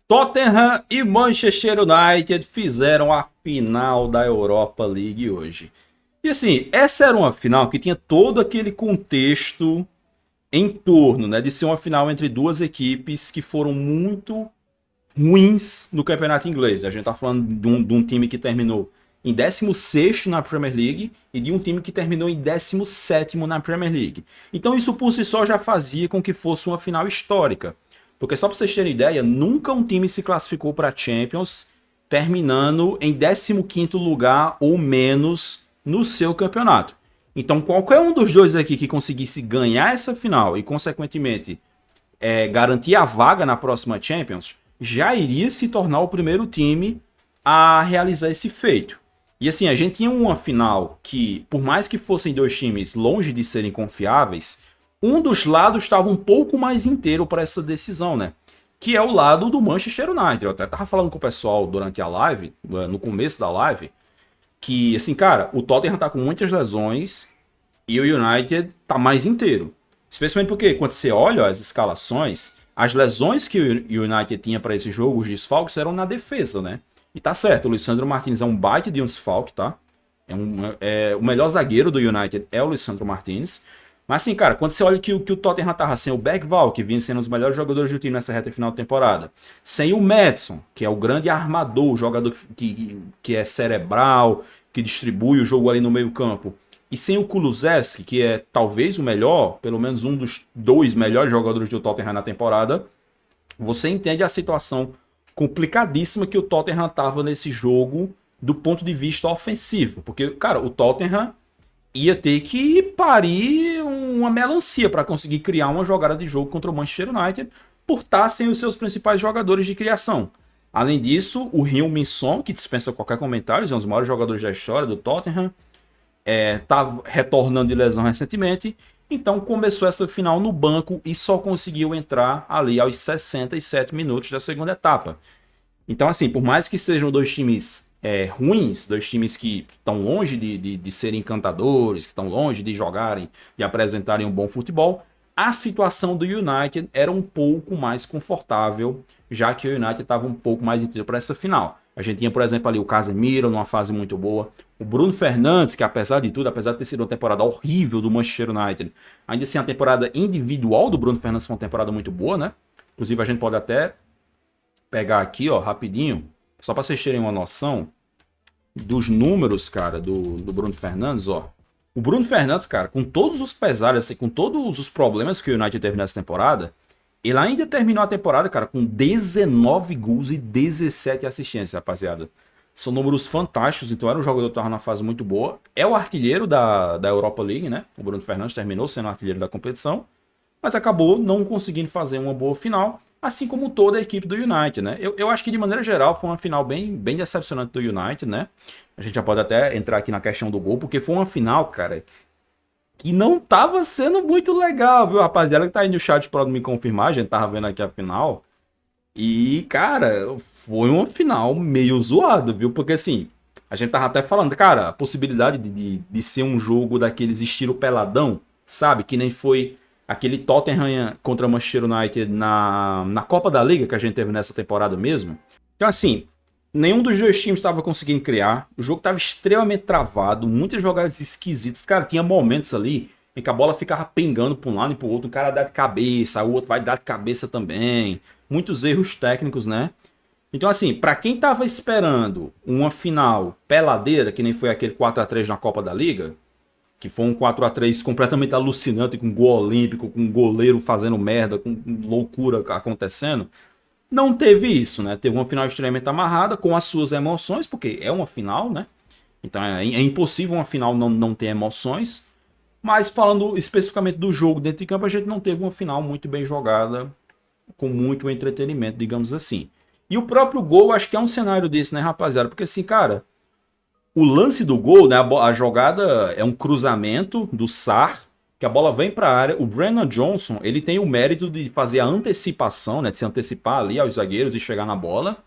Tottenham e Manchester United fizeram a final da Europa League hoje. E assim, essa era uma final que tinha todo aquele contexto em torno, né, de ser uma final entre duas equipes que foram muito ruins no campeonato inglês. A gente tá falando de um time que terminou em 16º na Premier League e de um time que terminou em 17º na Premier League. Então isso por si só já fazia com que fosse uma final histórica. Porque só para vocês terem ideia, nunca um time se classificou para a Champions terminando em 15º lugar ou menos no seu campeonato. Então qualquer um dos dois aqui que conseguisse ganhar essa final e consequentemente garantir a vaga na próxima Champions, já iria se tornar o primeiro time a realizar esse feito. E assim, a gente tinha uma final que, por mais que fossem dois times longe de serem confiáveis, um dos lados estava um pouco mais inteiro para essa decisão, né? Que é o lado do Manchester United. Eu até tava falando com o pessoal durante a live, no começo da live, que assim, cara, o Tottenham tá com muitas lesões e o United tá mais inteiro. Especialmente porque quando você olha as escalações, as lesões que o United tinha para esse jogo, os desfalques eram na defesa, né? E tá certo, o Lisandro Martins é um baita de um desfalque, tá? O melhor zagueiro do United é o Lisandro Martins. Mas assim, cara, quando você olha que o Tottenham tava sem o Bergvall, que vinha sendo um dos melhores jogadores do time nessa reta final da temporada, sem o Maddison, que é o grande armador, o jogador que é cerebral, que distribui o jogo ali no meio campo, e sem o Kulusevski, que é talvez o melhor, pelo menos um dos dois melhores jogadores do Tottenham na temporada, você entende a situação complicadíssima que o Tottenham estava nesse jogo do ponto de vista ofensivo. Porque, cara, o Tottenham ia ter que parir uma melancia para conseguir criar uma jogada de jogo contra o Manchester United por estar sem os seus principais jogadores de criação. Além disso, o Heung-min Son, que dispensa qualquer comentário, é um dos maiores jogadores da história do Tottenham, tá retornando de lesão recentemente, então começou essa final no banco e só conseguiu entrar ali aos 67 minutos da segunda etapa. Então, assim, por mais que sejam dois times ruins, dois times que estão longe de serem encantadores, que estão longe de jogarem, de apresentarem um bom futebol, a situação do United era um pouco mais confortável, já que o United estava um pouco mais inteiro para essa final. A gente tinha, por exemplo, ali o Casemiro numa fase muito boa, o Bruno Fernandes, que apesar de tudo, apesar de ter sido uma temporada horrível do Manchester United, ainda assim a temporada individual do Bruno Fernandes foi uma temporada muito boa, né? Inclusive a gente pode até pegar aqui, ó, rapidinho, só para vocês terem uma noção dos números, cara, do Bruno Fernandes, ó. O Bruno Fernandes, cara, com todos os pesares, assim, com todos os problemas que o United teve nessa temporada, ele ainda terminou a temporada, cara, com 19 gols e 17 assistências, rapaziada. São números fantásticos, então era um jogador que estava na fase muito boa. É o artilheiro da Europa League, né? O Bruno Fernandes terminou sendo o artilheiro da competição, mas acabou não conseguindo fazer uma boa final, assim como toda a equipe do United, né? Eu acho que de maneira geral foi uma final bem decepcionante do United, né? A gente já pode até entrar aqui na questão do gol, porque foi uma final, cara, que não tava sendo muito legal, viu, rapaziada? Que tá aí no chat pode me confirmar, a gente tava vendo aqui a final. E, cara, foi uma final meio zoada, viu? Porque assim, a gente tava até falando, cara, a possibilidade de ser um jogo daqueles estilo peladão, sabe? Que nem foi aquele Tottenham contra Manchester United na Copa da Liga que a gente teve nessa temporada mesmo. Então, assim, nenhum dos dois times estava conseguindo criar. O jogo estava extremamente travado, muitas jogadas esquisitas. Cara, tinha momentos ali em que a bola ficava pingando para um lado e para o outro. Um cara dá de cabeça, o outro vai dar de cabeça também. Muitos erros técnicos, né? Então, assim, para quem tava esperando uma final peladeira, que nem foi aquele 4-3 na Copa da Liga, que foi um 4-3 completamente alucinante, com gol olímpico, com goleiro fazendo merda, com loucura acontecendo, não teve isso, né? Teve uma final extremamente amarrada, com as suas emoções, porque é uma final, né? Então é impossível uma final não ter emoções. Mas falando especificamente do jogo dentro de campo, a gente não teve uma final muito bem jogada, com muito entretenimento, digamos assim. E o próprio gol, acho que é um cenário desse, né, rapaziada? Porque assim, cara, o lance do gol, né, a jogada é um cruzamento do Sarr, que a bola vem para a área. O Brennan Johnson, ele tem o mérito de fazer a antecipação, né, de se antecipar ali aos zagueiros e chegar na bola.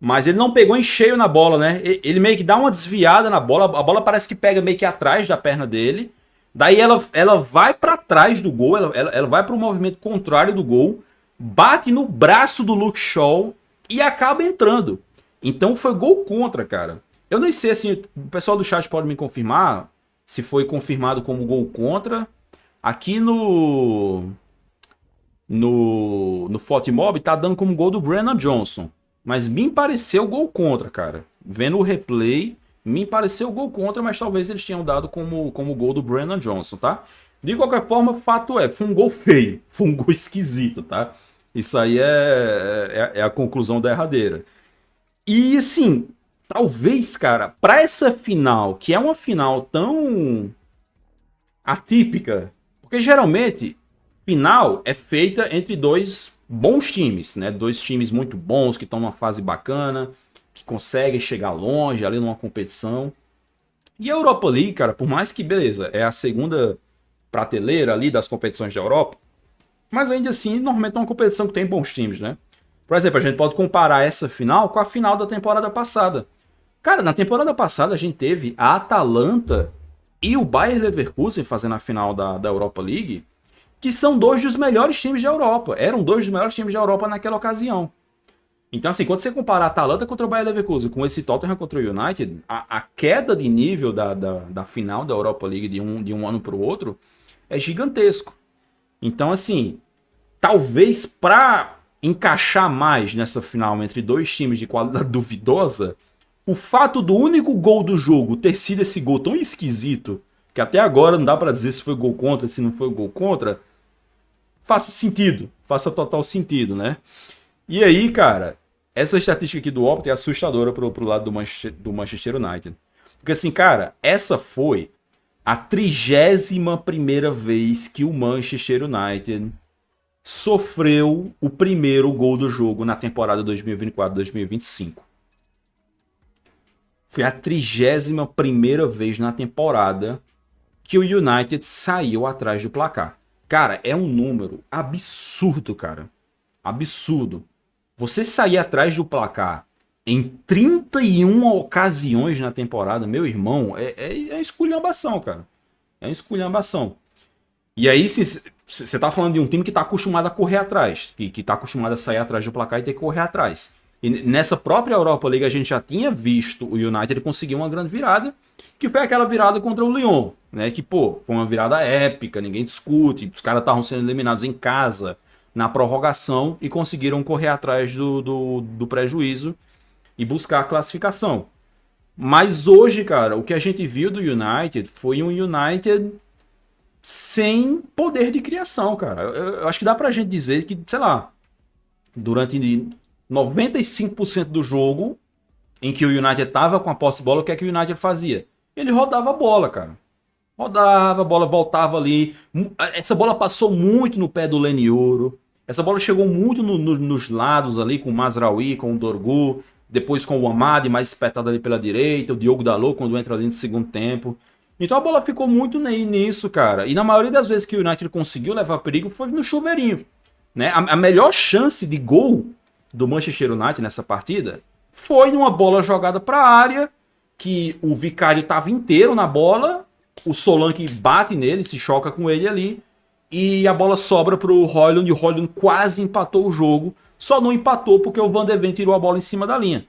Mas ele não pegou em cheio na bola, né? Ele meio que dá uma desviada na bola, a bola parece que pega meio que atrás da perna dele. Daí ela vai para trás do gol, ela vai para o movimento contrário do gol, bate no braço do Luke Shaw e acaba entrando. Então foi gol contra, cara. Eu não sei, assim, o pessoal do chat pode me confirmar se foi confirmado como gol contra. Aqui no Fotimob tá dando como gol do Brennan Johnson. Mas me pareceu gol contra, cara. Vendo o replay, me pareceu gol contra, mas talvez eles tenham dado como gol do Brennan Johnson, tá? De qualquer forma, fato é, foi um gol feio. Foi um gol esquisito, tá? Isso aí é a conclusão derradeira. E assim, talvez, cara, pra essa final, que é uma final tão atípica, porque geralmente final é feita entre dois bons times, né? Dois times muito bons que estão numa fase bacana, que conseguem chegar longe ali numa competição. E a Europa League, cara, por mais que, beleza, é a segunda prateleira ali das competições da Europa, mas ainda assim, normalmente é uma competição que tem bons times, né? Por exemplo, a gente pode comparar essa final com a final da temporada passada. Cara, na temporada passada a gente teve a Atalanta e o Bayer Leverkusen fazendo a final da Europa League, que são dois dos melhores times da Europa. Eram dois dos melhores times da Europa naquela ocasião. Então, assim, quando você compara a Atalanta contra o Bayer Leverkusen com esse Tottenham contra o United, a queda de nível da final da Europa League de um ano para o outro é gigantesco. Então, assim, talvez para encaixar mais nessa final entre dois times de qualidade duvidosa, o fato do único gol do jogo ter sido esse gol tão esquisito, que até agora não dá para dizer se foi gol contra, se não foi gol contra, faça sentido, faça total sentido, né? E aí, cara, essa estatística aqui do Opta é assustadora pro lado do Manchester United. Porque assim, cara, essa foi a 31ª vez que o Manchester United sofreu o primeiro gol do jogo na temporada 2024-2025. Foi a 31ª vez na temporada que o United saiu atrás do placar. Cara, é um número absurdo, cara. Absurdo. Você sair atrás do placar em 31 ocasiões na temporada, meu irmão, é esculhambação, cara. É esculhambação. E aí, você tá falando de um time que tá acostumado a correr atrás, que tá acostumado a sair atrás do placar e ter que correr atrás. E nessa própria Europa League a gente já tinha visto o United conseguir uma grande virada, que foi aquela virada contra o Lyon, né? Que, pô, foi uma virada épica, ninguém discute, os caras estavam sendo eliminados em casa, na prorrogação, e conseguiram correr atrás do prejuízo e buscar a classificação. Mas hoje, cara, o que a gente viu do United foi um United sem poder de criação, cara. Eu acho que dá pra gente dizer que, sei lá, durante 95% do jogo em que o United tava com a posse de bola, o que é que o United fazia? Ele rodava a bola, cara. Rodava, a bola voltava ali. Essa bola passou muito no pé do Lenioro. Essa bola chegou muito nos lados ali, com o Mazraoui, com o Dorgu, depois com o Amadi, mais espetado ali pela direita, o Diogo Dalot quando entra ali no segundo tempo. Então a bola ficou muito nisso, cara. E na maioria das vezes que o United conseguiu levar perigo foi no chuveirinho. Né? A melhor chance de gol do Manchester United nessa partida foi numa bola jogada para a área, que o Vicário estava inteiro na bola, o Solanke bate nele, se choca com ele ali, e a bola sobra para o Højlund, e o Højlund quase empatou o jogo, só não empatou porque o Van de Ven tirou a bola em cima da linha.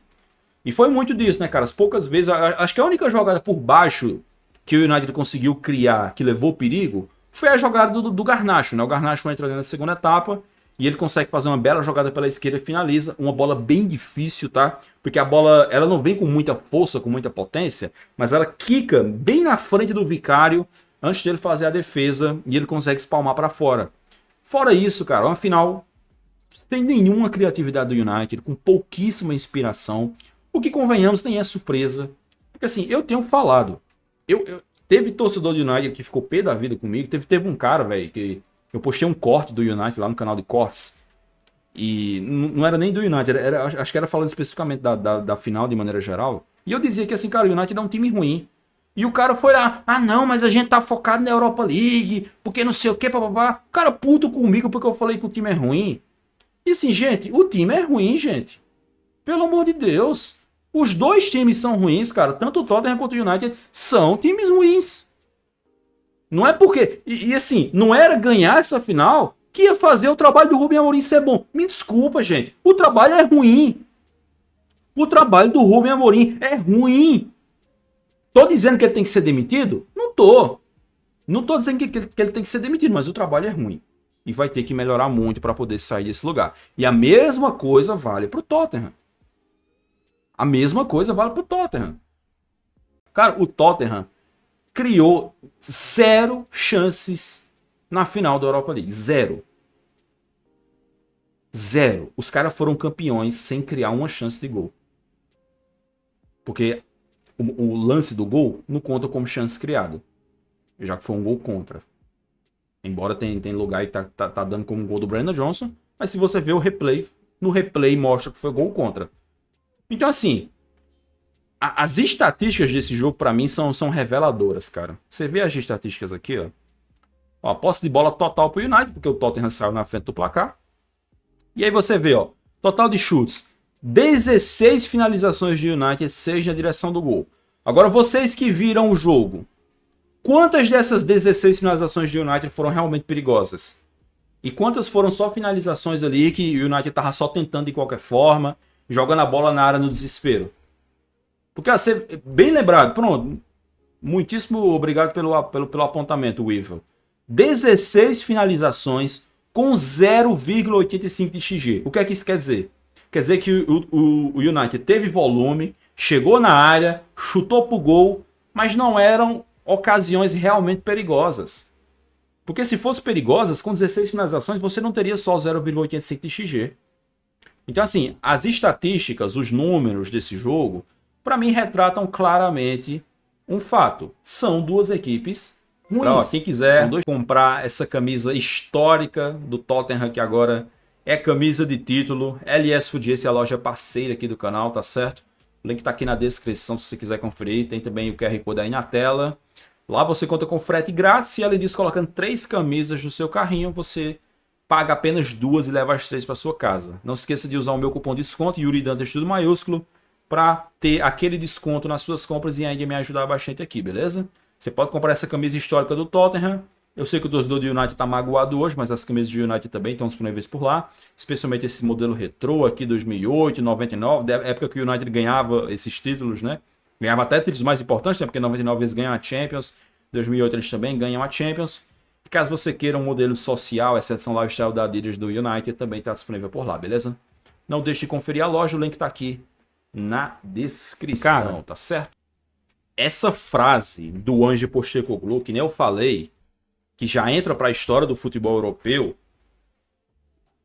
E foi muito disso, né, cara? As poucas vezes, acho que a única jogada por baixo que o United conseguiu criar, que levou perigo, foi a jogada do Garnacho, né? O Garnacho entra ali na segunda etapa e ele consegue fazer uma bela jogada pela esquerda e finaliza. Uma bola bem difícil, tá? Porque a bola, ela não vem com muita força, com muita potência, mas ela quica bem na frente do Vicário antes dele fazer a defesa e ele consegue espalmar para fora. Fora isso, cara, uma final sem nenhuma criatividade do United, com pouquíssima inspiração. O que, convenhamos, nem é surpresa. Porque assim, eu tenho falado. Teve torcedor do United que ficou pé da vida comigo. Teve um cara, velho, que eu postei um corte do United lá no canal de cortes. E não era nem do United, acho que era falando especificamente da final de maneira geral. E eu dizia que assim, cara, o United é um time ruim. E o cara foi lá, não, mas a gente tá focado na Europa League, porque não sei o que, papapá. Cara, puto comigo porque eu falei que o time é ruim. E assim, gente, o time é ruim, gente. Pelo amor de Deus. Os dois times são ruins, cara. Tanto o Tottenham quanto o United são times ruins. Não é porque... E assim, não era ganhar essa final que ia fazer o trabalho do Rubem Amorim ser bom. Me desculpa, gente. O trabalho é ruim. O trabalho do Rubem Amorim é ruim. Tô dizendo que ele tem que ser demitido? Não tô. Não tô dizendo que ele tem que ser demitido, mas o trabalho é ruim. E vai ter que melhorar muito para poder sair desse lugar. E a mesma coisa vale pro Tottenham. A mesma coisa vale pro Tottenham. Cara, o Tottenham criou 0 chances na final da Europa League. 0. 0. Os caras foram campeões sem criar uma chance de gol. Porque o lance do gol não conta como chance criada. Já que foi um gol contra. Embora tem lugar aí que tá dando como gol do Brandon Johnson. Mas se você vê o replay, no replay mostra que foi gol contra. Então assim, as estatísticas desse jogo pra mim são reveladoras, cara. Você vê as estatísticas aqui, ó. Ó, posse de bola total pro United, porque o Tottenham saiu na frente do placar. E aí você vê, ó, total de chutes. 16 finalizações de United, 6 na direção do gol. Agora vocês que viram o jogo, quantas dessas 16 finalizações de United foram realmente perigosas? E quantas foram só finalizações ali que o United tava só tentando de qualquer forma, jogando a bola na área no desespero? Porque, ó, você, bem lembrado, pronto, muitíssimo obrigado pelo apontamento, Weevil. 16 finalizações com 0,85 de XG. O que é que isso quer dizer? Quer dizer que o United teve volume, chegou na área, chutou pro gol, mas não eram ocasiões realmente perigosas. Porque se fosse perigosas, com 16 finalizações, você não teria só 0,85 de XG. Então assim, as estatísticas, os números desse jogo, para mim retratam claramente um fato. São duas equipes ruins. Ó, quem quiser comprar essa camisa histórica do Tottenham, que agora é camisa de título, LS Foodies é a loja parceira aqui do canal, tá certo? O link tá aqui na descrição se você quiser conferir. Tem também o QR Code aí na tela. Lá você conta com frete grátis e além disso, colocando 3 camisas no seu carrinho, você paga apenas 2 e leva as 3 para sua casa. Não se esqueça de usar o meu cupom de desconto, Yuri Dantas, tudo maiúsculo, para ter aquele desconto nas suas compras e ainda me ajudar bastante aqui, beleza? Você pode comprar essa camisa histórica do Tottenham. Eu sei que o torcedor do United está magoado hoje, mas as camisas do United também estão disponíveis por lá. Especialmente esse modelo retrô aqui, 2008, 99, da época que o United ganhava esses títulos, né? Ganhava até títulos mais importantes, né? Porque em 99 eles ganham a Champions, 2008 eles também ganham a Champions. E caso você queira um modelo social, essa edição lifestyle da Adidas do United também está disponível por lá, beleza? Não deixe de conferir a loja, o link está aqui na descrição, cara, tá certo? Essa frase do Ange Postecoglou, que nem eu falei, que já entra para a história do futebol europeu,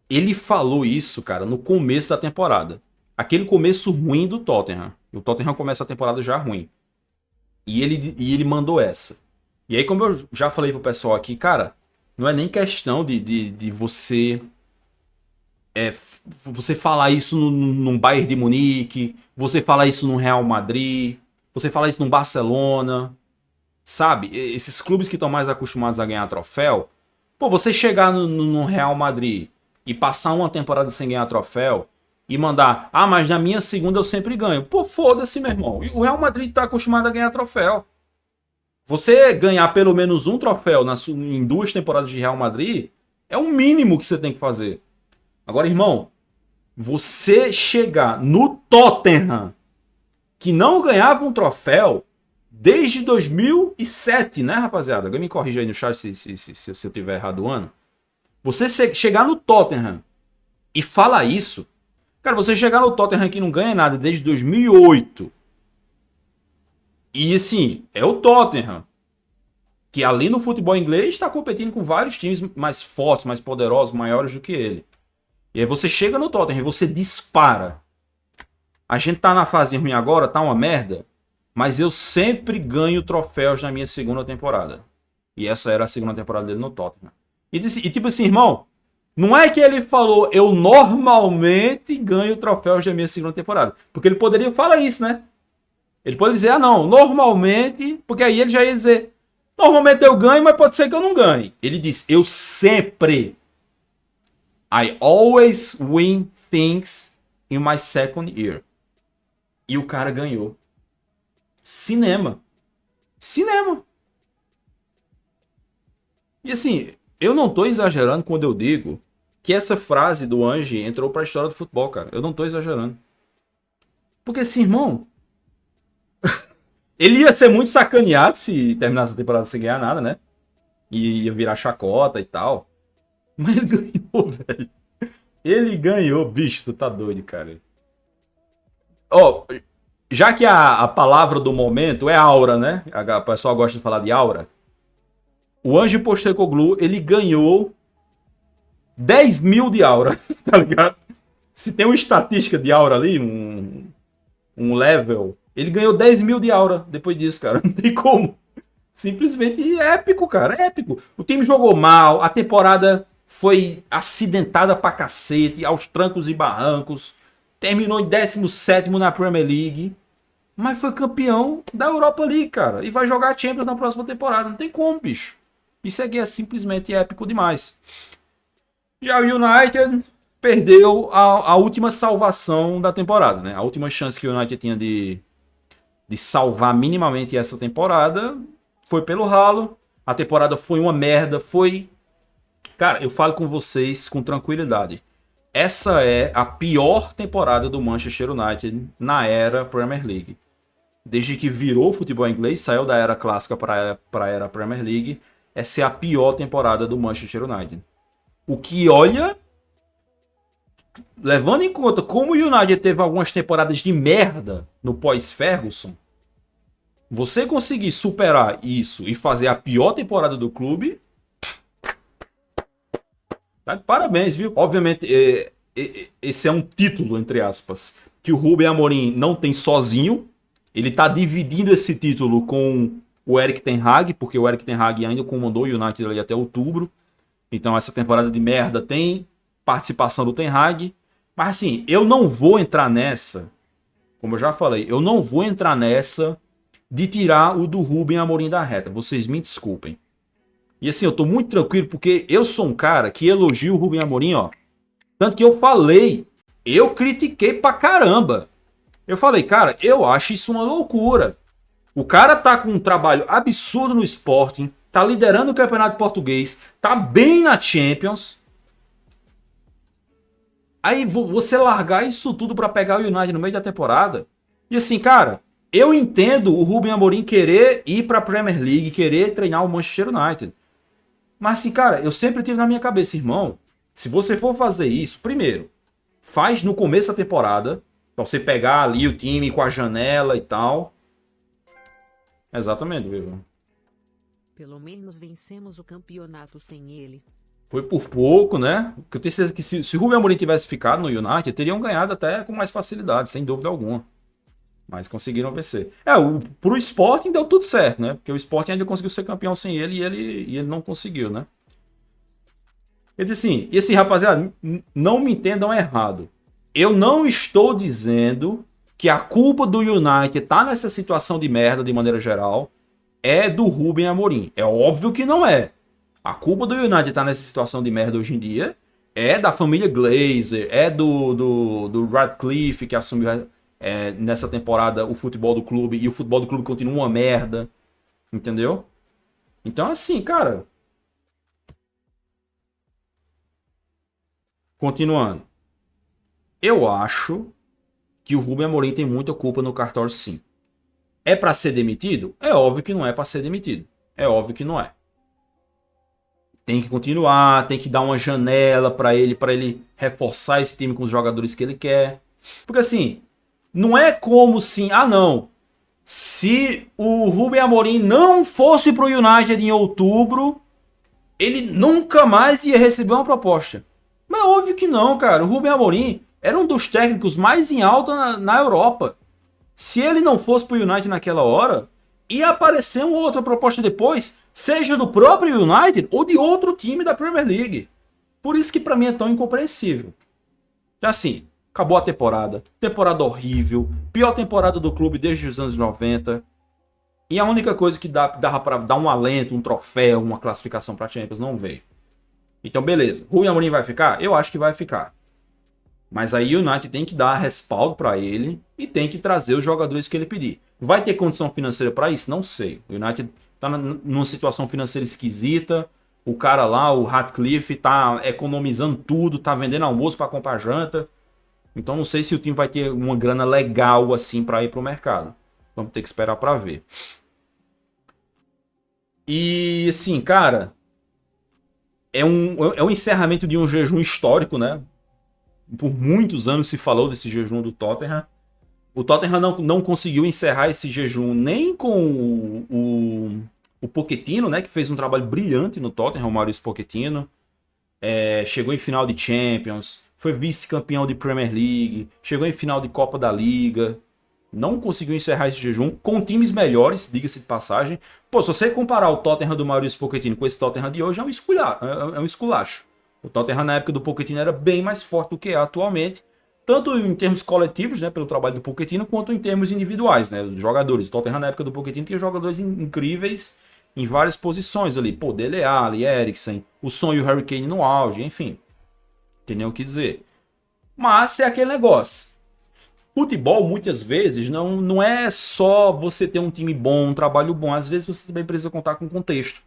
ele falou isso, cara, no começo da temporada. Aquele começo ruim do Tottenham. O Tottenham começa a temporada já ruim. E ele mandou essa. E aí, como eu já falei pro pessoal aqui, cara, não é nem questão de você... você falar isso num Bayern de Munique, você falar isso num Real Madrid, você falar isso num Barcelona, sabe? Esses clubes que estão mais acostumados a ganhar troféu, pô, você chegar no Real Madrid e passar uma temporada sem ganhar troféu e mandar, ah, mas na minha segunda eu sempre ganho. Pô, foda-se, meu irmão. E o Real Madrid tá acostumado a ganhar troféu. Você ganhar pelo menos um troféu em 2 temporadas de Real Madrid é o mínimo que você tem que fazer. Agora, irmão, você chegar no Tottenham, que não ganhava um troféu desde 2007, né, rapaziada? Alguém me corrija aí no chat se eu tiver errado o ano. Você chegar no Tottenham e falar isso... Cara, você chegar no Tottenham que não ganha nada desde 2008. E assim, é o Tottenham, que ali no futebol inglês está competindo com vários times mais fortes, mais poderosos, maiores do que ele. E aí você chega no Tottenham e você dispara. A gente tá na fase ruim agora, tá uma merda, mas eu sempre ganho troféus na minha segunda temporada. E essa era a segunda temporada dele no Tottenham. E tipo assim, irmão, não é que ele falou, eu normalmente ganho troféus da minha segunda temporada. Porque ele poderia falar isso, né? Ele pode dizer, ah não, normalmente, porque aí ele já ia dizer, normalmente eu ganho, mas pode ser que eu não ganhe. Ele diz, eu sempre, I always win things in my second year. E o cara ganhou. Cinema. Cinema. E assim, eu não tô exagerando quando eu digo que essa frase do Ange entrou para a história do futebol, cara. Eu não tô exagerando. Porque assim, irmão, ele ia ser muito sacaneado se terminasse a temporada sem ganhar nada, né? E ia virar chacota e tal. Mas ele ganhou, velho. Ele ganhou, bicho, tu tá doido, cara. Ó, já que a palavra do momento é aura, né? O pessoal gosta de falar de aura. O Ange Postecoglou, ele ganhou 10 mil de aura, tá ligado? Se tem uma estatística de aura ali, um level, ele ganhou 10 mil de aura depois disso, cara. Não tem como. Simplesmente épico, cara. Épico. O time jogou mal, a temporada foi acidentada pra cacete, aos trancos e barrancos. Terminou em 17º na Premier League. Mas foi campeão da Europa League, cara. E vai jogar Champions na próxima temporada. Não tem como, bicho. Isso aqui é simplesmente épico demais. Já o United perdeu a última salvação da temporada, né? A última chance que o United tinha de salvar minimamente essa temporada foi pelo ralo. A temporada foi uma merda. Foi... Cara, eu falo com vocês com tranquilidade. Essa é a pior temporada do Manchester United na era Premier League. Desde que virou o futebol inglês, saiu da era clássica para a era Premier League, essa é a pior temporada do Manchester United. O que, olha, levando em conta como o United teve algumas temporadas de merda no pós-Ferguson, você conseguir superar isso e fazer a pior temporada do clube, tá de parabéns, viu? Obviamente, esse é um título, entre aspas, que o Ruben Amorim não tem sozinho. Ele tá dividindo esse título com o Erik ten Hag, porque o Erik ten Hag ainda comandou o United ali até outubro. Então essa temporada de merda tem participação do ten Hag. Mas assim, eu não vou entrar nessa, como eu já falei, eu não vou entrar nessa de tirar o do Ruben Amorim da reta. Vocês me desculpem. E assim, eu tô muito tranquilo porque eu sou um cara que elogio o Ruben Amorim, ó. Tanto que eu falei, eu critiquei pra caramba. Eu falei, cara, eu acho isso uma loucura. O cara tá com um trabalho absurdo no Sporting, tá liderando o Campeonato Português, tá bem na Champions. Aí você largar isso tudo pra pegar o United no meio da temporada. E assim, cara, eu entendo o Ruben Amorim querer ir pra Premier League, querer treinar o Manchester United. Mas assim, cara, eu sempre tive na minha cabeça, irmão, se você for fazer isso, primeiro, faz no começo da temporada, pra você pegar ali o time com a janela e tal. Exatamente, viu? Pelo menos vencemos o campeonato sem ele. Foi por pouco, né? Porque eu tenho certeza que se o Ruben Amorim tivesse ficado no United, teriam ganhado até com mais facilidade, sem dúvida alguma. Mas conseguiram vencer. Pro Sporting deu tudo certo, né? Porque o Sporting ainda conseguiu ser campeão sem ele e ele não conseguiu, né? Ele disse assim, e assim, rapaziada, não me entendam errado. Eu não estou dizendo que a culpa do United tá nessa situação de merda de maneira geral é do Ruben Amorim. É óbvio que não é. A culpa do United tá nessa situação de merda hoje em dia é da família Glazer, é do Radcliffe que assumiu nessa temporada o futebol do clube e o futebol do clube continua uma merda. Entendeu? Então assim, cara. Continuando. Eu acho que o Ruben Amorim tem muita culpa no cartório, sim. É para ser demitido? É óbvio que não é para ser demitido. É óbvio que não é. Tem que continuar, tem que dar uma janela para ele reforçar esse time com os jogadores que ele quer. Porque assim, não é como se, não. Se o Ruben Amorim não fosse pro United em outubro, ele nunca mais ia receber uma proposta. Mas óbvio que não, cara. O Ruben Amorim era um dos técnicos mais em alta na Europa. Se ele não fosse pro United naquela hora, ia aparecer uma outra proposta depois, seja do próprio United ou de outro time da Premier League. Por isso que pra mim é tão incompreensível. Assim, acabou a temporada. Temporada horrível. Pior temporada do clube desde os anos 90. E a única coisa que dava pra dar um alento, um troféu, uma classificação pra Champions não veio. Então, beleza. Ruben Amorim vai ficar? Eu acho que vai ficar. Mas aí o United tem que dar respaldo para ele e tem que trazer os jogadores que ele pedir. Vai ter condição financeira para isso? Não sei. O United tá numa situação financeira esquisita. O cara lá, o Ratcliffe, tá economizando tudo, tá vendendo almoço para comprar janta. Então não sei se o time vai ter uma grana legal assim para ir pro mercado. Vamos ter que esperar para ver. E assim, cara, é um encerramento de um jejum histórico, né? Por muitos anos se falou desse jejum do Tottenham. O Tottenham não conseguiu encerrar esse jejum nem com o Pochettino, né? Que fez um trabalho brilhante no Tottenham, o Maurício Pochettino. Chegou em final de Champions, foi vice-campeão de Premier League, chegou em final de Copa da Liga. Não conseguiu encerrar esse jejum com times melhores, diga-se de passagem. Pô, se você comparar o Tottenham do Maurício Pochettino com esse Tottenham de hoje, é um esculacho. O Tottenham na época do Pochettino era bem mais forte do que é atualmente, tanto em termos coletivos, né, pelo trabalho do Pochettino, quanto em termos individuais, né, dos jogadores. O Tottenham na época do Pochettino tinha jogadores incríveis em várias posições ali. Pô, Dele Alli, Eriksen, o Son e o Harry Kane no auge, enfim. Tem nem o que dizer. Mas é aquele negócio. Futebol, muitas vezes, não é só você ter um time bom, um trabalho bom. Às vezes você também precisa contar com contexto.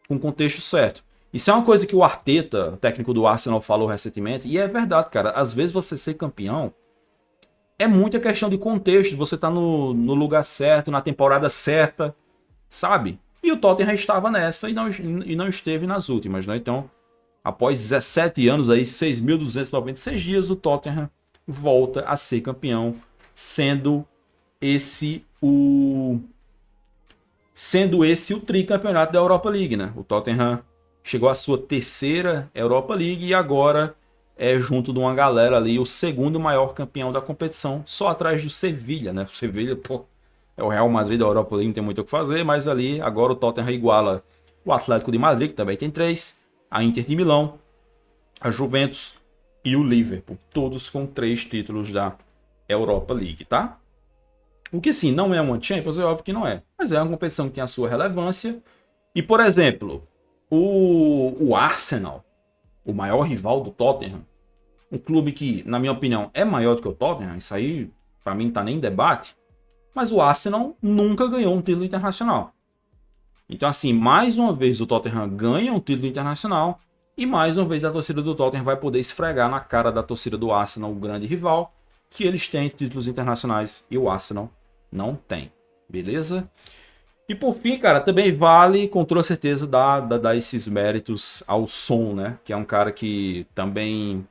Com o contexto certo. Isso é uma coisa que o Arteta, técnico do Arsenal, falou recentemente. E é verdade, cara. Às vezes você ser campeão é muita questão de contexto. Você tá no lugar certo, na temporada certa, sabe? E o Tottenham estava nessa e não esteve nas últimas, né? Então, após 17 anos aí, 6.296 dias, o Tottenham volta a ser campeão, sendo esse o tricampeonato da Europa League, né? O Tottenham chegou à sua terceira Europa League e agora é junto de uma galera ali o segundo maior campeão da competição, só atrás do Sevilha, né? O Sevilha, pô, é o Real Madrid da Europa League, não tem muito o que fazer, mas ali agora o Tottenham iguala o Atlético de Madrid, que também tem 3, a Inter de Milão, a Juventus e o Liverpool, todos com 3 títulos da Europa League, tá? O que sim, não é uma Champions, é óbvio que não é, mas é uma competição que tem a sua relevância. E, por exemplo, o Arsenal, o maior rival do Tottenham, um clube que, na minha opinião, é maior do que o Tottenham, isso aí para mim não tá nem em debate, mas o Arsenal nunca ganhou um título internacional. Então, assim, mais uma vez o Tottenham ganha um título internacional e mais uma vez a torcida do Tottenham vai poder esfregar na cara da torcida do Arsenal, o grande rival, que eles têm títulos internacionais e o Arsenal não tem. Beleza? E por fim, cara, também vale com toda certeza dar esses méritos ao Son, né? Que é um cara que também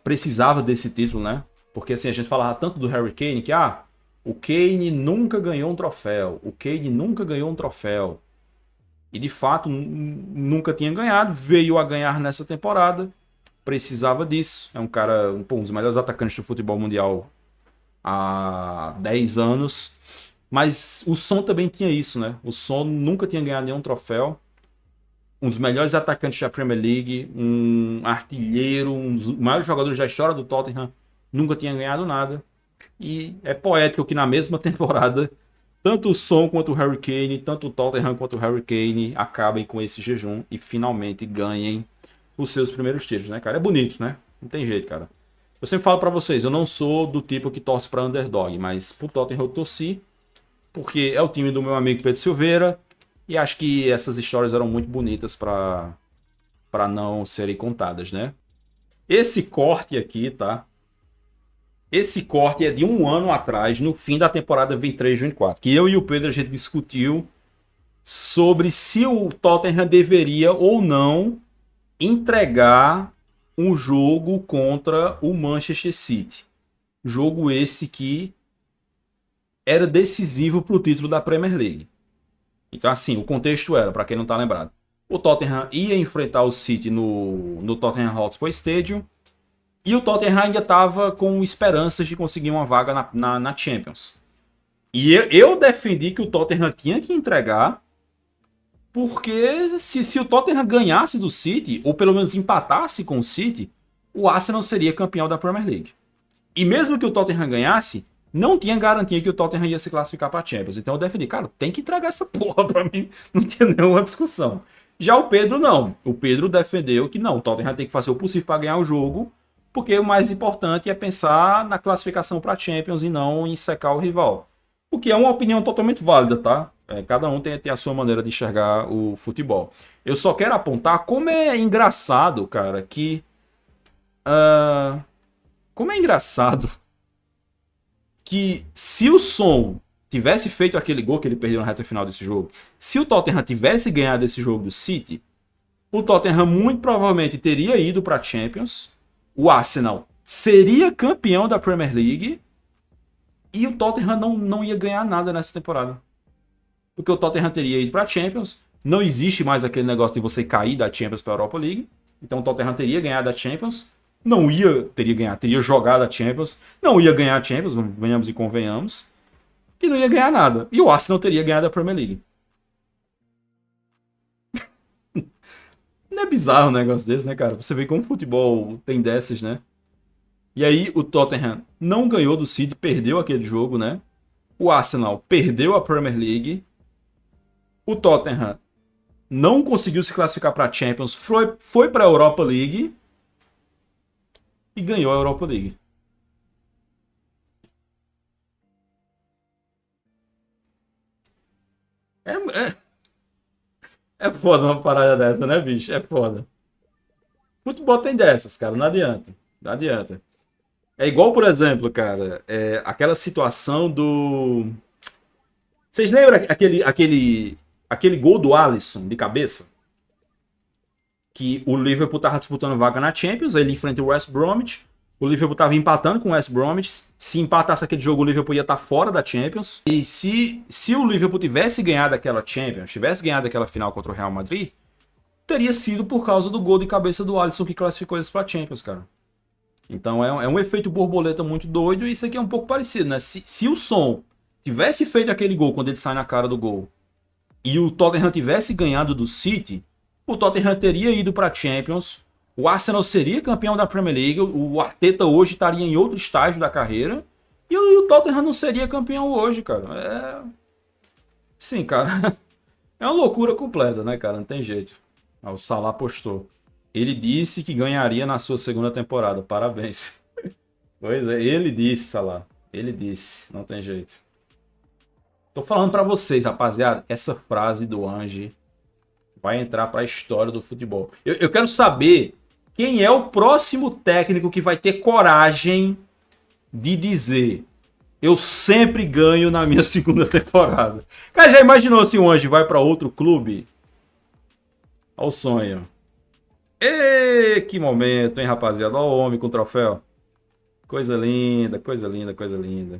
precisava desse título, né? Porque assim, a gente falava tanto do Harry Kane que, o Kane nunca ganhou um troféu. O Kane nunca ganhou um troféu. E de fato, nunca tinha ganhado. Veio a ganhar nessa temporada. Precisava disso. É um cara, um dos melhores atacantes do futebol mundial há 10 anos. Mas o Son também tinha isso, né? O Son nunca tinha ganhado nenhum troféu. Um dos melhores atacantes da Premier League. Um artilheiro. Um dos maiores jogadores da história do Tottenham. Nunca tinha ganhado nada. E é poético que na mesma temporada, tanto o Son quanto o Harry Kane, tanto o Tottenham quanto o Harry Kane acabem com esse jejum e finalmente ganhem os seus primeiros títulos, né, cara? É bonito, né? Não tem jeito, cara. Eu sempre falo pra vocês, eu não sou do tipo que torce pra underdog, mas pro Tottenham eu torci, porque é o time do meu amigo Pedro Silveira, e acho que essas histórias eram muito bonitas pra não serem contadas, né? Esse corte aqui, tá? Esse corte é de um ano atrás, no fim da temporada 23-24, que eu e o Pedro a gente discutiu sobre se o Tottenham deveria ou não entregar um jogo contra o Manchester City. Jogo esse que era decisivo para o título da Premier League. Então assim, o contexto era, para quem não está lembrado, o Tottenham ia enfrentar o City no Tottenham Hotspur Stadium, e o Tottenham ainda estava com esperanças de conseguir uma vaga na Champions. E eu defendi que o Tottenham tinha que entregar, porque se o Tottenham ganhasse do City, ou pelo menos empatasse com o City, o Arsenal seria campeão da Premier League. E mesmo que o Tottenham ganhasse, não tinha garantia que o Tottenham ia se classificar para a Champions. Então eu defendi, cara, tem que entregar essa porra para mim. Não tinha nenhuma discussão. Já o Pedro não. O Pedro defendeu que não, o Tottenham tem que fazer o possível para ganhar o jogo, porque o mais importante é pensar na classificação para a Champions e não em secar o rival. O que é uma opinião totalmente válida, tá? Cada um tem a sua maneira de enxergar o futebol. Eu só quero apontar como é engraçado, cara, que Como é engraçado que se o Son tivesse feito aquele gol que ele perdeu na reta final desse jogo, se o Tottenham tivesse ganhado esse jogo do City, o Tottenham muito provavelmente teria ido para a Champions, o Arsenal seria campeão da Premier League e o Tottenham não ia ganhar nada nessa temporada. Porque o Tottenham teria ido para a Champions, não existe mais aquele negócio de você cair da Champions para a Europa League, então o Tottenham teria ganhado a Champions, teria jogado a Champions, não ia ganhar a Champions, venhamos e convenhamos, e não ia ganhar nada. E o Arsenal teria ganhado a Premier League. Não é bizarro um negócio desse, né, cara? Você vê como o futebol tem dessas, né? E aí o Tottenham não ganhou do City, perdeu aquele jogo, né? O Arsenal perdeu a Premier League. O Tottenham não conseguiu se classificar para a Champions, foi para a Europa League e ganhou a Europa League. É, é, é foda uma parada dessa, né, bicho? É foda. Futebol tem dessas, cara, não adianta. Não adianta. É igual, por exemplo, cara, aquela situação do. Vocês lembram aquele gol do Alisson de cabeça? Que o Liverpool tava disputando vaga na Champions, ele enfrenta o West Bromwich. O Liverpool tava empatando com o West Bromwich. Se empatasse aquele jogo, o Liverpool ia estar fora da Champions. E se o Liverpool tivesse ganhado aquela Champions, tivesse ganhado aquela final contra o Real Madrid, teria sido por causa do gol de cabeça do Alisson que classificou eles pra Champions, cara. Então é um efeito borboleta muito doido e isso aqui é um pouco parecido, né? Se o Son tivesse feito aquele gol quando ele sai na cara do gol e o Tottenham tivesse ganhado do City, o Tottenham teria ido para a Champions, o Arsenal seria campeão da Premier League, o Arteta hoje estaria em outro estágio da carreira e o Tottenham não seria campeão hoje, cara. Sim, cara. É uma loucura completa, né, cara? Não tem jeito. O Salah postou. Ele disse que ganharia na sua segunda temporada. Parabéns. Pois é, ele disse, Salah. Ele disse. Não tem jeito. Tô falando pra vocês, rapaziada. Essa frase do Ange vai entrar pra história do futebol. Eu quero saber quem é o próximo técnico que vai ter coragem de dizer: eu sempre ganho na minha segunda temporada. Cara, já imaginou se o Ange vai pra outro clube? Olha o sonho. Ê, que momento, hein, rapaziada? Olha o homem com o troféu. Coisa linda, coisa linda, coisa linda.